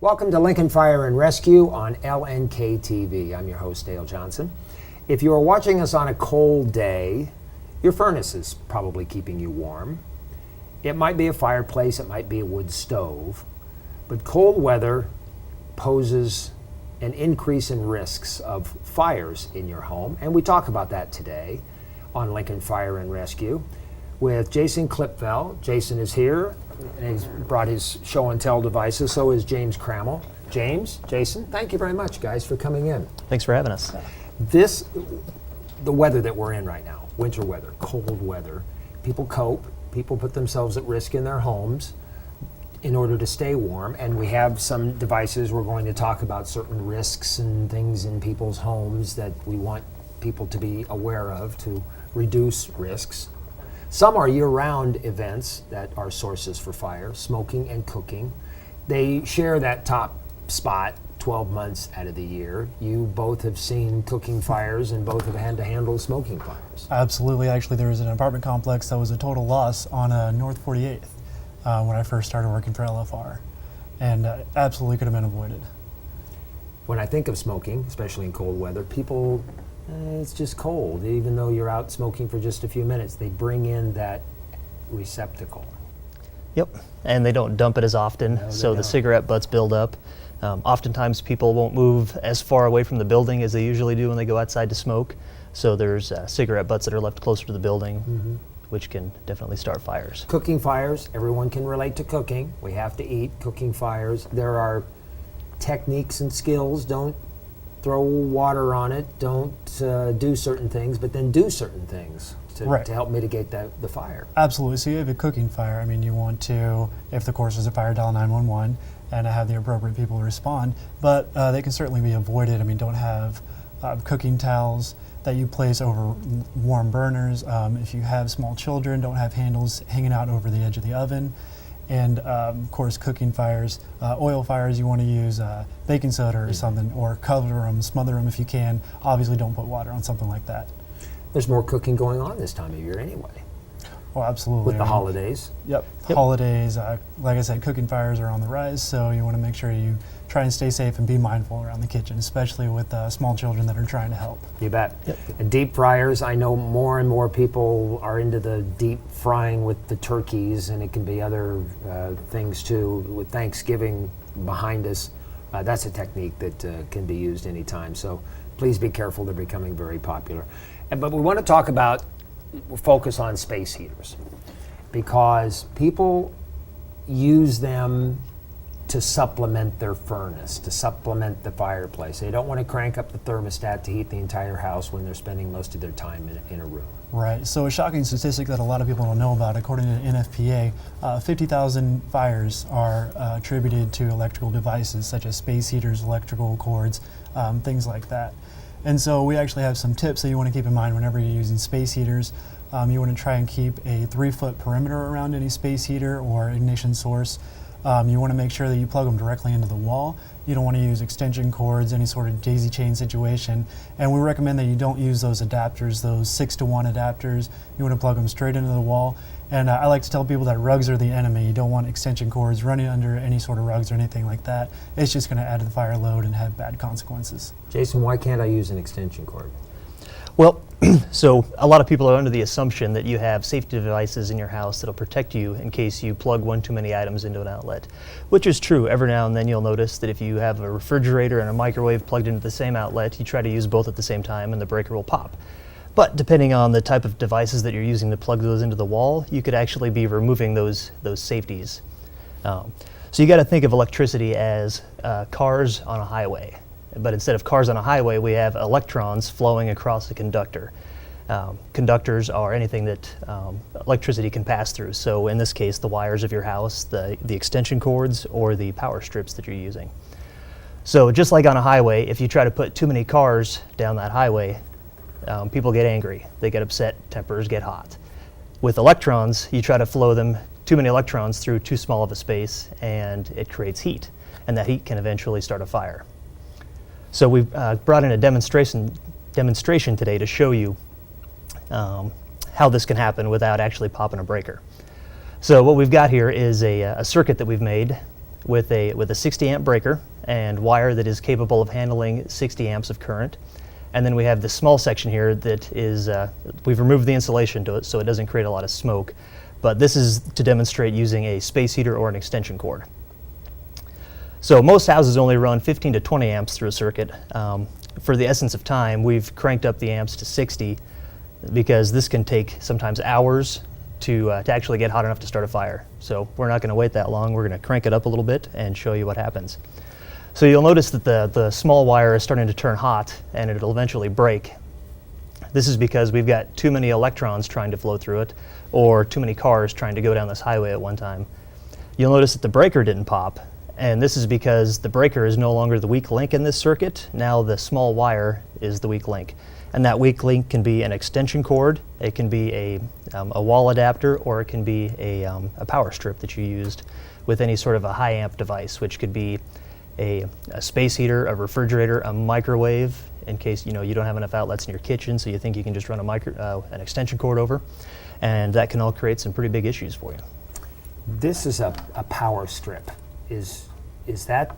Welcome to Lincoln Fire and Rescue on LNK TV. I'm your host, Dale Johnson. If you are watching us on a cold day, your furnace is probably keeping you warm. It might be a fireplace, it might be a wood stove, but cold weather poses an increase in risks of fires in your home, and we talk about that today on Lincoln Fire and Rescue with Jason Klipfel. Jason is here, and he's brought his show and tell devices. So is James Crammel. Jason, thank you very much, guys, for coming in. Thanks for having us. The weather that we're in right now, winter weather, cold weather, people cope, people put themselves at risk in their homes in order to stay warm, and we have some devices. We're going to talk about certain risks and things in people's homes that we want people to be aware of to reduce risks. Some are year-round events that are sources for fire, smoking and cooking. They share that top spot 12 months out of the year. You both have seen cooking fires and both have had to handle smoking fires. Absolutely. Actually, there was an apartment complex that was a total loss on North 48th when I first started working for LFR, and absolutely could have been avoided. When I think of smoking, especially in cold weather, people, it's just cold. Even though you're out smoking for just a few minutes, they bring in that receptacle. Yep, and they don't dump it as often, No, so they the don't. cigarette butts build up. Oftentimes people won't move as far away from the building as they usually do when they go outside to smoke, so there's cigarette butts that are left closer to the building, which can definitely start fires. Cooking fires, everyone can relate to cooking. We have to eat. Cooking fires, there are techniques and skills. Don't throw water on it, don't do certain things, but then do certain things Right. to help mitigate the fire. Absolutely. So you have a cooking fire. I mean, you want to, if of course there's a fire, dial 911 and have the appropriate people respond. But they can certainly be avoided. I mean, don't have cooking towels that you place over warm burners. If you have small children, don't have handles hanging out over the edge of the oven. And of course, cooking fires, oil fires, you want to use baking soda or something, or cover them, smother them if you can. Obviously, don't put water on something like that. There's more cooking going on this time of year anyway, Oh, absolutely. with the I mean, holidays. Yep. Holidays, like I said, cooking fires are on the rise, so you want to make sure you try and stay safe and be mindful around the kitchen, especially with small children that are trying to help. You bet. Yep. And deep fryers, I know more and more people are into the deep frying with the turkeys, and it can be other things too. With Thanksgiving behind us, that's a technique that can be used anytime. So please be careful, they're becoming very popular. But we want to talk about, focus on space heaters, because people use them to supplement their furnace, to supplement the fireplace. They don't want to crank up the thermostat to heat the entire house when they're spending most of their time in a room. Right. So a shocking statistic that a lot of people don't know about, according to NFPA, 50,000 fires are attributed to electrical devices such as space heaters, electrical cords, things like that. And so we actually have some tips that you want to keep in mind whenever you're using space heaters. You want to try and keep a 3-foot perimeter around any space heater or ignition source. You want to make sure that you plug them directly into the wall. You don't want to use extension cords, any sort of daisy chain situation. And we recommend that you don't use those adapters, those 6-to-1 adapters. You want to plug them straight into the wall. And I like to tell people that rugs are the enemy. You don't want extension cords running under any sort of rugs or anything like that. It's just going to add to the fire load and have bad consequences. Jason, why can't I use an extension cord? Well, so a lot of people are under the assumption that you have safety devices in your house that'll protect you in case you plug one too many items into an outlet, which is true. Every now and then you'll notice that if you have a refrigerator and a microwave plugged into the same outlet, you try to use both at the same time and the breaker will pop. But depending on the type of devices that you're using to plug those into the wall, you could actually be removing those safeties. So you got to think of electricity as cars on a highway. But instead of cars on a highway, we have electrons flowing across the conductor. Conductors are anything that electricity can pass through. So in this case, the wires of your house, the extension cords, or the power strips that you're using. So just like on a highway, if you try to put too many cars down that highway, people get angry, they get upset, tempers get hot. With electrons, you try to flow them, too many electrons through too small of a space, and it creates heat, and that heat can eventually start a fire. So we've brought in a demonstration today to show you how this can happen without actually popping a breaker. So what we've got here is a circuit that we've made with a 60 amp breaker and wire that is capable of handling 60 amps of current. And then we have this small section here that is, we've removed the insulation to it so it doesn't create a lot of smoke. But this is to demonstrate using a space heater or an extension cord. So most houses only run 15 to 20 amps through a circuit. For the essence of time, we've cranked up the amps to 60 because this can take sometimes hours to actually get hot enough to start a fire. So we're not going to wait that long. We're going to crank it up a little bit and show you what happens. So you'll notice that the small wire is starting to turn hot and it'll eventually break. This is because we've got too many electrons trying to flow through it, or too many cars trying to go down this highway at one time. You'll notice that the breaker didn't pop, and this is because the breaker is no longer the weak link in this circuit. Now the small wire is the weak link. And that weak link can be an extension cord, it can be a wall adapter, or it can be a power strip that you used with any sort of a high amp device, which could be a space heater, a refrigerator, a microwave, in case you don't have enough outlets in your kitchen, so you think you can just run an extension cord over, and that can all create some pretty big issues for you. This is a power strip. Is that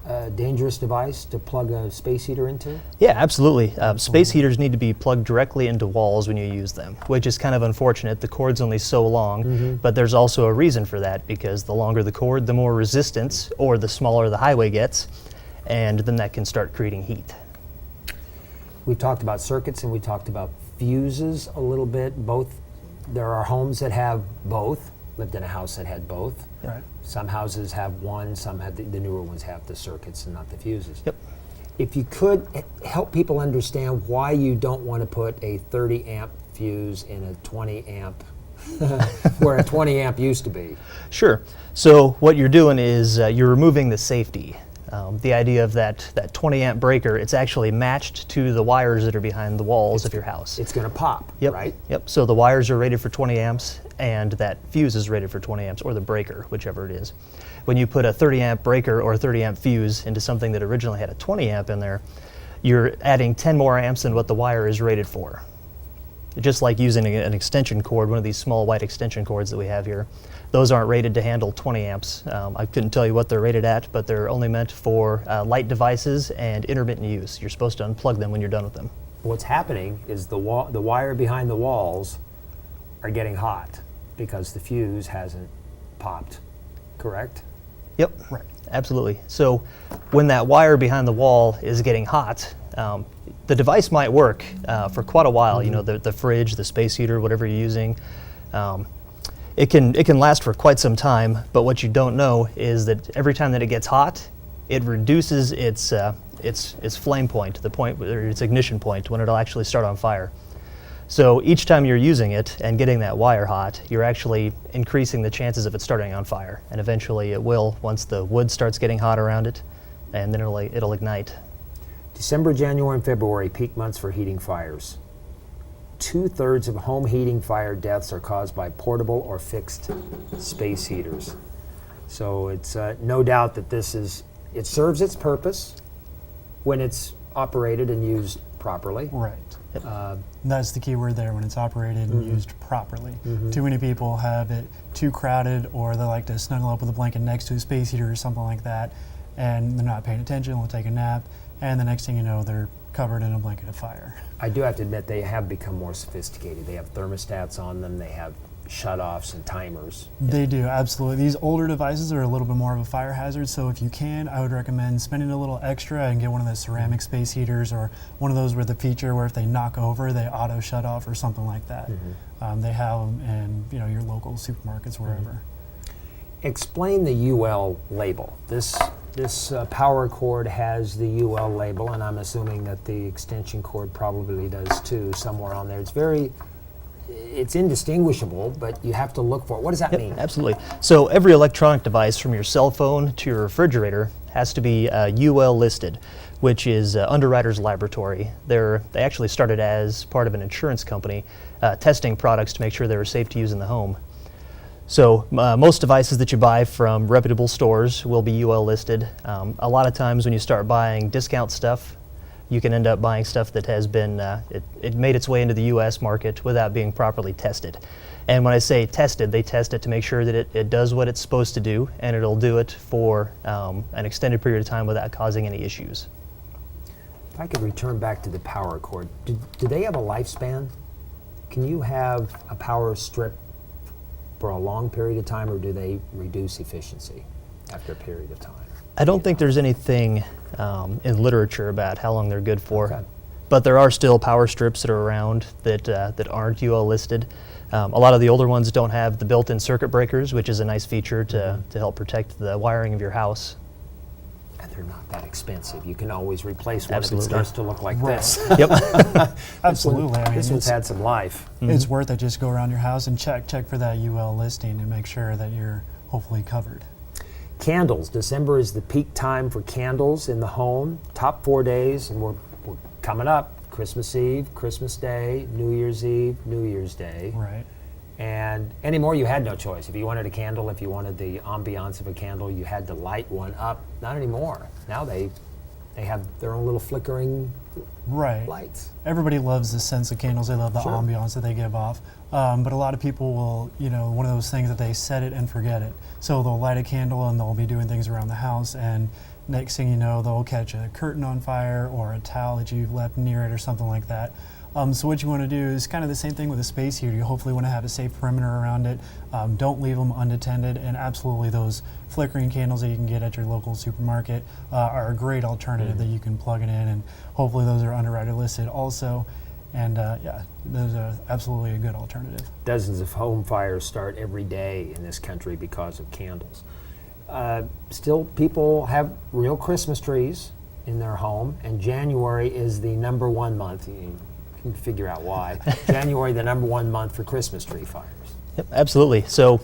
a dangerous device to plug a space heater into? Yeah, absolutely. Space heaters need to be plugged directly into walls when you use them, which is kind of unfortunate. The cord's only so long, but there's also a reason for that, because the longer the cord, the more resistance, or the smaller the highway gets, and then that can start creating heat. We talked about circuits and we talked about fuses a little bit. Both, there are homes that have both. Lived in a house that had both. Right. Some houses have one, some have the newer ones have the circuits and not the fuses. Yep. If you could help people understand why you don't want to put a 30 amp fuse in a 20 amp, where a 20 amp used to be. Sure. So what you're doing is you're removing the safety. The idea of that 20 amp breaker, it's actually matched to the wires that are behind the walls of your house. It's going to pop, Yep. right? Yep. So the wires are rated for 20 amps, and that fuse is rated for 20 amps, or the breaker, whichever it is. When you put a 30 amp breaker or a 30 amp fuse into something that originally had a 20 amp in there, you're adding 10 more amps than what the wire is rated for. Just like using an extension cord, one of these small white extension cords that we have here. Those aren't rated to handle 20 amps. I couldn't tell you what they're rated at, but they're only meant for light devices and intermittent use. You're supposed to unplug them when you're done with them. What's happening is the wire behind the walls are getting hot because the fuse hasn't popped, correct? Yep, right. Absolutely. So when that wire behind the wall is getting hot, the device might work for quite a while. You know, the fridge, the space heater, whatever you're using. It can last for quite some time, but what you don't know is that every time that it gets hot, it reduces its flame point, the point, or its ignition point, when it'll actually start on fire. So each time you're using it and getting that wire hot, you're actually increasing the chances of it starting on fire, and eventually it will once the wood starts getting hot around it, and then it'll ignite. December, January, and February, peak months for heating fires. 2/3 of home heating fire deaths are caused by portable or fixed space heaters. So it's no doubt that it serves its purpose when it's operated and used properly. Right. Uh, That's the key word there, when it's operated and used properly. Too many people have it too crowded, or they like to snuggle up with a blanket next to a space heater or something like that, and they're not paying attention, they'll take a nap, and the next thing you know, they're covered in a blanket of fire. I do have to admit they have become more sophisticated. They have thermostats on them, they have shut-offs and timers. They do, absolutely. These older devices are a little bit more of a fire hazard, so if you can, I would recommend spending a little extra and get one of those ceramic space heaters, or one of those with a feature where if they knock over, they auto shut off or something like that. They have them in your local supermarkets, wherever. Explain the UL label. This power cord has the UL label, and I'm assuming that the extension cord probably does too, somewhere on there. It's indistinguishable, but you have to look for it. What does that mean? Absolutely. So every electronic device, from your cell phone to your refrigerator, has to be UL listed, which is Underwriters Laboratory. They actually started as part of an insurance company testing products to make sure they were safe to use in the home. So most devices that you buy from reputable stores will be UL listed. A lot of times when you start buying discount stuff, you can end up buying stuff that has been, it made its way into the US market without being properly tested. And when I say tested, they test it to make sure that it does what it's supposed to do, and it'll do it for an extended period of time without causing any issues. If I could return back to the power cord, do they have a lifespan? Can you have a power strip for a long period of time, or do they reduce efficiency after a period of time? I don't think there's anything in literature about how long they're good for, Okay. but there are still power strips that are around that aren't UL listed. A lot of the older ones don't have the built-in circuit breakers, which is a nice feature to help protect the wiring of your house. And they're not that expensive. You can always replace one Absolutely. if it starts to look like Right. this. Yep. Absolutely. I mean, This one's had some life. it's worth it. Just go around your house and check for that UL listing and make sure that you're hopefully covered. Candles. December is the peak time for candles in the home. Top 4 days, and we're coming up. Christmas Eve, Christmas Day, New Year's Eve, New Year's Day. Right. And anymore, you had no choice. If you wanted a candle, if you wanted the ambiance of a candle, you had to light one up. Not anymore. Now they have their own little flickering Right. lights. Everybody loves the sense of candles. They love the Sure. ambiance that they give off. But a lot of people will, one of those things that they set it and forget it. So they'll light a candle and they'll be doing things around the house, and next thing you know, they'll catch a curtain on fire or a towel that you've left near it or something like that. So what you want to do is kind of the same thing with a space heater. You hopefully want to have a safe perimeter around it. Don't leave them unattended, and absolutely those flickering candles that you can get at your local supermarket are a great alternative that you can plug it in, and hopefully those are underwriter listed also. And yeah, those are absolutely a good alternative. Dozens of home fires start every day in this country because of candles. Still, people have real Christmas trees in their home, and January is the #1 month. You can figure out why. January, the #1 month for Christmas tree fires. Yep, absolutely. So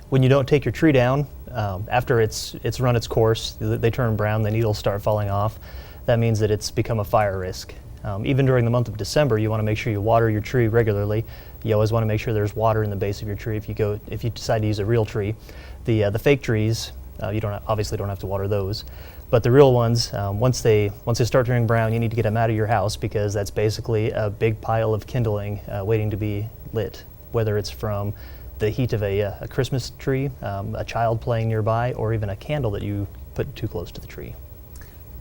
when you don't take your tree down, after it's run its course, they turn brown, the needles start falling off. That means that it's become a fire risk. Even during the month of December, you want to make sure you water your tree regularly. You always want to make sure there's water in the base of your tree if you decide to use a real tree. The fake trees, you obviously don't have to water those. But the real ones, once they start turning brown, you need to get them out of your house, because that's basically a big pile of kindling waiting to be lit, whether it's from the heat of a Christmas tree, a child playing nearby, or even a candle that you put too close to the tree.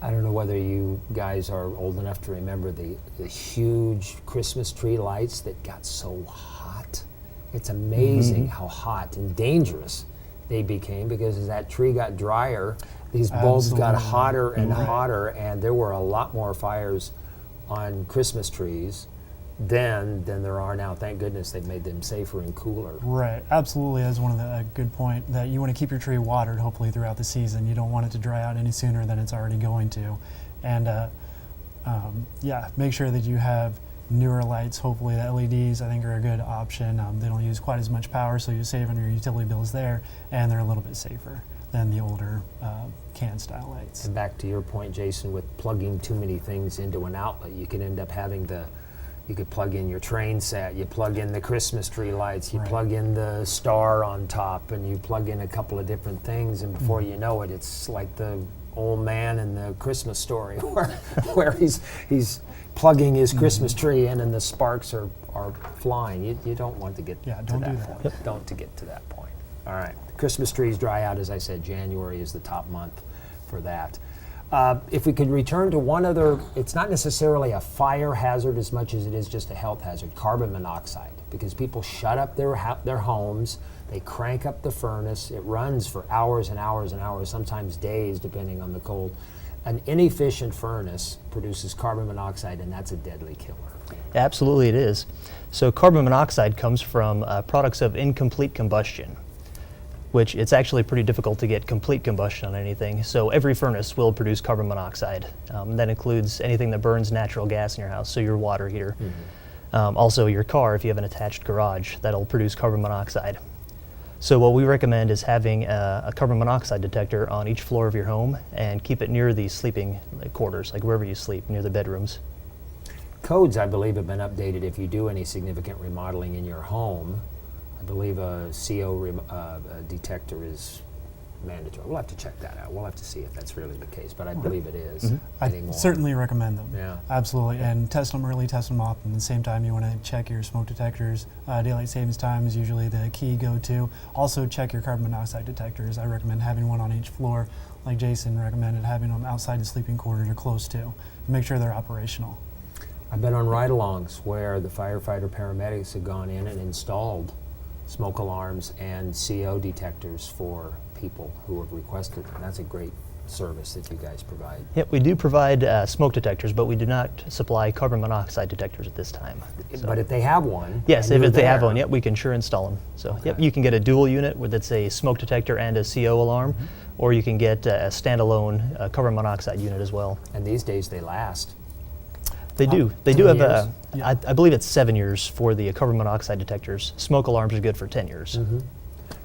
I don't know whether you guys are old enough to remember the huge Christmas tree lights that got so hot. It's amazing how hot and dangerous they became, because as that tree got drier, these bulbs got Absolutely. hotter and Right. hotter, and there were a lot more fires on Christmas trees then than there are now. Thank goodness they've made them safer and cooler. Right, absolutely. That's one of a good point, that you want to keep your tree watered hopefully throughout the season. You don't want it to dry out any sooner than it's already going to. And yeah, make sure that you have newer lights. Hopefully the LEDs, I think, are a good option. They don't use quite as much power, so you save on your utility bills there, and they're a little bit safer than the older can style lights. And back to your point, Jason, with plugging too many things into an outlet, you could end up having you could plug in your train set, you plug in the Christmas tree lights, you Right. plug in the star on top, and you plug in a couple of different things, and before you know it, it's like the old man in the Christmas Story, where he's plugging his Christmas tree in, and the sparks are flying. You don't want to get Yeah, to don't that do that. point. Don't to get to that point. All right, Christmas trees dry out, as I said. January is the top month for that. If we could return to one other, it's not necessarily a fire hazard as much as it is just a health hazard, carbon monoxide, because people shut up their homes, they crank up the furnace, it runs for hours and hours and hours, sometimes days depending on the cold. An inefficient furnace produces carbon monoxide, and that's a deadly killer. Absolutely it is. So carbon monoxide comes from products of incomplete combustion, which it's actually pretty difficult to get complete combustion on anything. So every furnace will produce carbon monoxide. That includes anything that burns natural gas in your house, so your water heater. Also your car, if you have an attached garage, that'll produce carbon monoxide. So what we recommend is having a carbon monoxide detector on each floor of your home, and keep it near the sleeping quarters, like wherever you sleep, near the bedrooms. Codes, I believe, have been updated if you do any significant remodeling in your home. I believe a CO detector is mandatory. We'll have to check that out. We'll have to see if that's really the case, but I believe it is Mm-hmm. I anymore. certainly recommend them. Yeah. Absolutely. And test them early, test them often. At the same time, you want to check your smoke detectors. Daylight savings time is usually the key go-to. Also, check your carbon monoxide detectors. I recommend having one on each floor, like Jason recommended, having them outside the sleeping quarters or close to make sure they're operational. I've been on ride-alongs where the firefighter paramedics have gone in and installed smoke alarms and CO detectors for people who have requested them. That's a great service that you guys provide. Yep, we do provide smoke detectors, but we do not supply carbon monoxide detectors at this time. So- But if they have one, Yes, and if you're they have there, one, yep, we can sure install them. So, yep, Okay. you can get a dual unit where that's a smoke detector and a CO alarm, or you can get a standalone carbon monoxide unit as well. And these days they last. They do. They 10 do have years? Yeah. I believe it's 7 years for the carbon monoxide detectors. Smoke alarms are good for 10 years.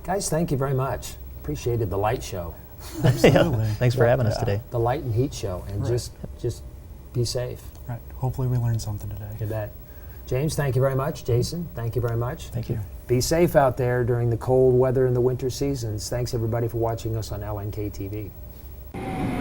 Guys, thank you very much. Appreciated the light show, Absolutely. Thanks for having us today. the light and heat show, and Right. just be safe. Right. Hopefully we learned something today. You bet. James, thank you very much. Jason, thank you very much. Thank you. Be safe out there during the cold weather and the winter seasons. Thanks everybody for watching us on LNK TV.